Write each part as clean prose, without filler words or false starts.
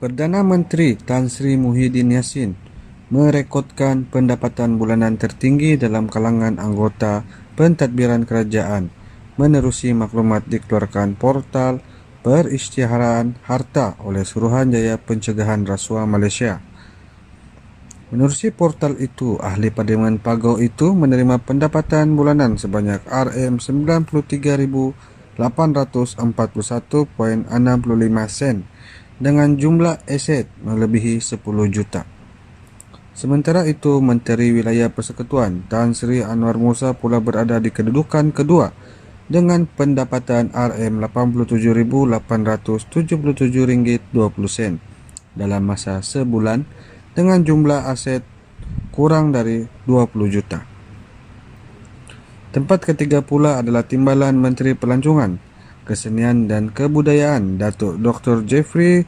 Perdana Menteri Tan Sri Muhyiddin Yassin merekodkan pendapatan bulanan tertinggi dalam kalangan anggota pentadbiran kerajaan menerusi maklumat dikeluarkan portal perisytiharan harta oleh Suruhanjaya Pencegahan Rasuah Malaysia. Menerusi portal itu, ahli Parlimen Pagau itu menerima pendapatan bulanan sebanyak RM93,841.65 dengan jumlah aset melebihi 10 juta. Sementara itu, Menteri Wilayah Persekutuan Tan Sri Anwar Musa pula berada di kedudukan kedua dengan pendapatan RM87,877.20 dalam masa sebulan dengan jumlah aset kurang dari 20 juta. Tempat ketiga pula adalah Timbalan Menteri Pelancongan, Kesenian dan Kebudayaan Datuk Dr. Jeffrey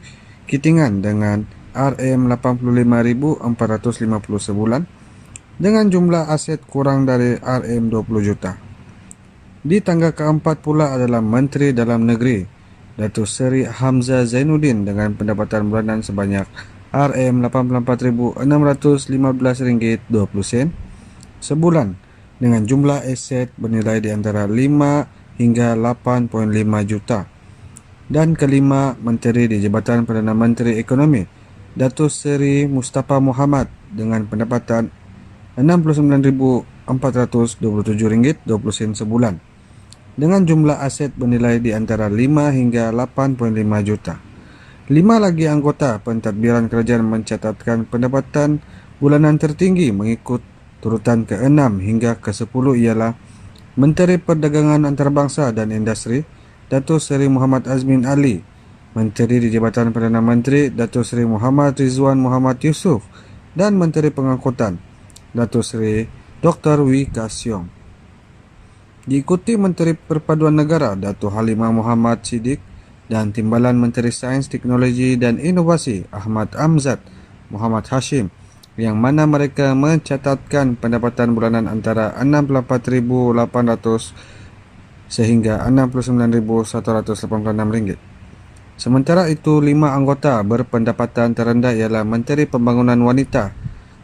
Kitingan dengan RM85,450 sebulan dengan jumlah aset kurang dari RM20 juta. Di tangga keempat pula adalah Menteri Dalam Negeri Datuk Seri Hamzah Zainuddin dengan pendapatan bulanan sebanyak RM84,615.20 sebulan dengan jumlah aset bernilai di antara 5 hingga 8.5 juta. Dan kelima, Menteri di Jabatan Perdana Menteri Ekonomi Datuk Seri Mustafa Muhammad dengan pendapatan RM69,427.20 sebulan dengan jumlah aset bernilai di antara 5 hingga 8.5 juta. 5 lagi anggota pentadbiran kerajaan mencatatkan pendapatan bulanan tertinggi mengikut turutan ke-6 hingga ke-10 ialah Menteri Perdagangan Antarabangsa dan Industri Datuk Seri Muhammad Azmin Ali, Menteri di Jabatan Perdana Menteri Datuk Seri Muhammad Rizwan Muhammad Yusof dan Menteri Pengangkutan Datuk Seri Dr. Wee Ka Siong. Diikuti Menteri Perpaduan Negara Datuk Halimah Muhammad Siddiq dan Timbalan Menteri Sains, Teknologi dan Inovasi Ahmad Amzad Muhammad Hashim, yang mana mereka mencatatkan pendapatan bulanan antara RM64,800 sehingga RM69,186. Sementara itu, 5 anggota berpendapatan terendah ialah Menteri Pembangunan Wanita,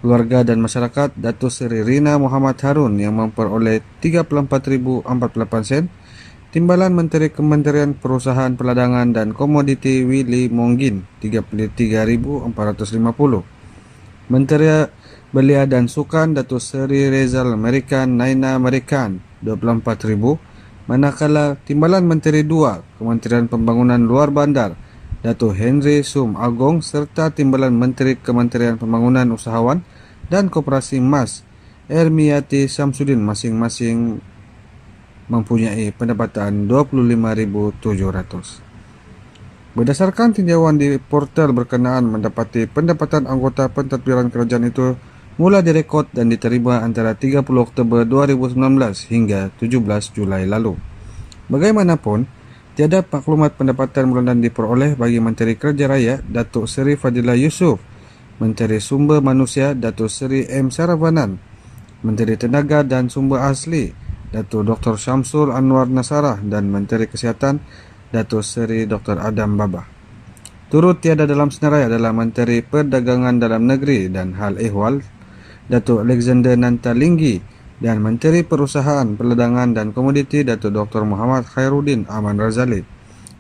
Keluarga dan Masyarakat Datuk Seri Rina Muhammad Harun yang memperoleh RM34,48, Timbalan Menteri Kementerian Perusahaan Perdagangan dan Komoditi Willy Monggin RM33,450, Menteri Belia dan Sukan Datuk Seri Rezal American Naina American RM24,000, manakala Timbalan Menteri 2 Kementerian Pembangunan Luar Bandar Datuk Henry Sum Agong serta Timbalan Menteri Kementerian Pembangunan Usahawan dan Koperasi Mas Ermiati Samsudin masing-masing mempunyai pendapatan RM25,700. Berdasarkan tinjauan di portal berkenaan, mendapati pendapatan anggota pentadbiran kerajaan itu mula direkod dan diterima antara 30 Oktober 2019 hingga 17 Julai lalu. Bagaimanapun, tiada maklumat pendapatan bulanan diperoleh bagi Menteri Kerja Raya Datuk Seri Fadilah Yusof, Menteri Sumber Manusia Datuk Seri M. Saravanan, Menteri Tenaga dan Sumber Asli Datuk Dr. Syamsul Anwar Nasarah dan Menteri Kesihatan Datuk Seri Dr. Adam Babah. Turut tiada dalam senarai adalah Menteri Perdagangan Dalam Negeri dan Hal Ehwal Datuk Alexander Nantalinggi dan Menteri Perusahaan Perdagangan dan Komoditi Datuk Dr. Muhammad Khairuddin Aman Razali.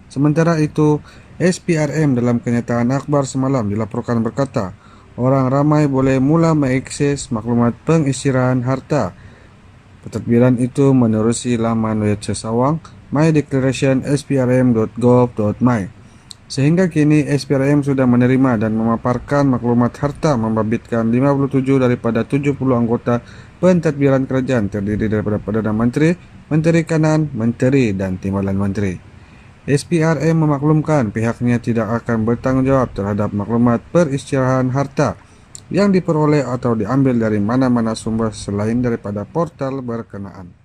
Sementara itu, SPRM dalam kenyataan akhbar semalam dilaporkan berkata, orang ramai boleh mula mengakses maklumat pengisytiharan harta pentadbiran itu menerusi laman website Sawang mydeclaration.sprm.gov.my. Sehingga kini SPRM sudah menerima dan memaparkan maklumat harta membabitkan 57 daripada 70 anggota pentadbiran kerajaan terdiri daripada Perdana Menteri, Menteri Kanan, Menteri dan Timbalan Menteri. SPRM memaklumkan pihaknya tidak akan bertanggungjawab terhadap maklumat perisytiharan harta yang diperoleh atau diambil dari mana-mana sumber selain daripada portal berkenaan.